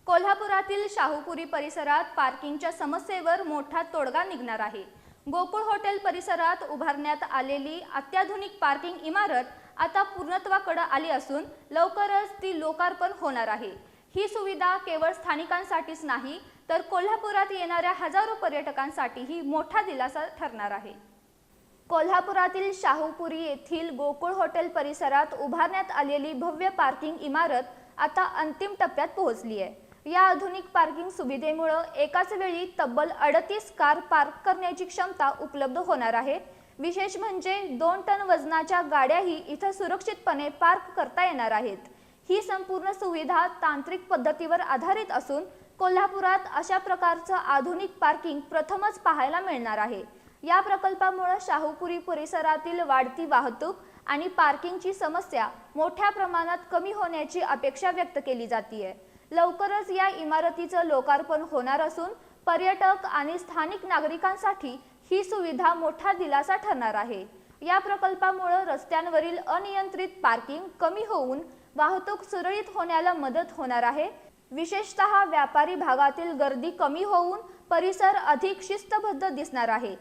कोल्हापुरातील शाहूपुरी परिसरात पार्किंगच्या समस्येवर मोठा तोडगा निघणार आहे। गोकुळ हॉटेल परिसरात उभारण्यात आलेली अत्याधुनिक पार्किंग इमारत आता पूर्णत्वाकडे आली असून लवकरच ती लोकार्पण होणार आहे। ही सुविधा केवळ स्थानिकांसाठीच नाही तर कोल्हापुरात येणाऱ्या हजारो पर्यटकांसाठीही मोठा दिलासा ठरणार आहे। कोल्हापुरातील शाहूपुरी येथील गोकुळ हॉटेल परिसरात उभारण्यात आलेली भव्य पार्किंग इमारत आता अंतिम टप्प्यात पोहोचली आहे। या आधुनिक पार्किंग सुविधेमुळे एकाच वेळी तब्बल 38 कार पार्क करण्याची क्षमता उपलब्ध होणार आहे। विशेष म्हणजे 2 टन वजनाच्या गाड्याही इथे सुरक्षितपणे पार्क करता येणार आहेत। ही संपूर्ण सुविधा तांत्रिक पद्धतीवर आधारित असून कोल्हापुरात अशा प्रकारचं आधुनिक पार्किंग प्रथमच पाहायला मिळणार आहे। या प्रकल्पामुळे शाहूपुरी परिसरातील वाढती वाहतूक आणि पार्किंगची समस्या मोठ्या प्रमाणात कमी होण्याची अपेक्षा व्यक्त केली जाते। लवकरच या इमारतीचं लोकार्पण होणार असून पर्यटक आणि स्थानिक नागरिकांसाठी ही सुविधा मोठा दिलासा ठरणार आहे। या प्रकल्पामुळे रस्त्यांवरील अनियंत्रित पार्किंग कमी होऊन वाहतूक सुरळीत होण्याला मदत होणार आहे। विशेषतः व्यापारी भागातील गर्दी कमी होऊन परिसर अधिक शिस्तबद्ध दिसणार आहे।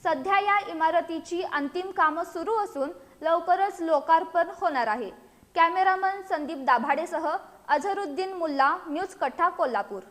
सध्या या इमारतीची अंतिम कामे सुरू असून लवकरच लोकार्पण होणार आहे। कॅमेरामन संदीप दाभाडेसह अझरुद्दीन मुल्ला, न्यूज कट्टा, कोल्हापूर।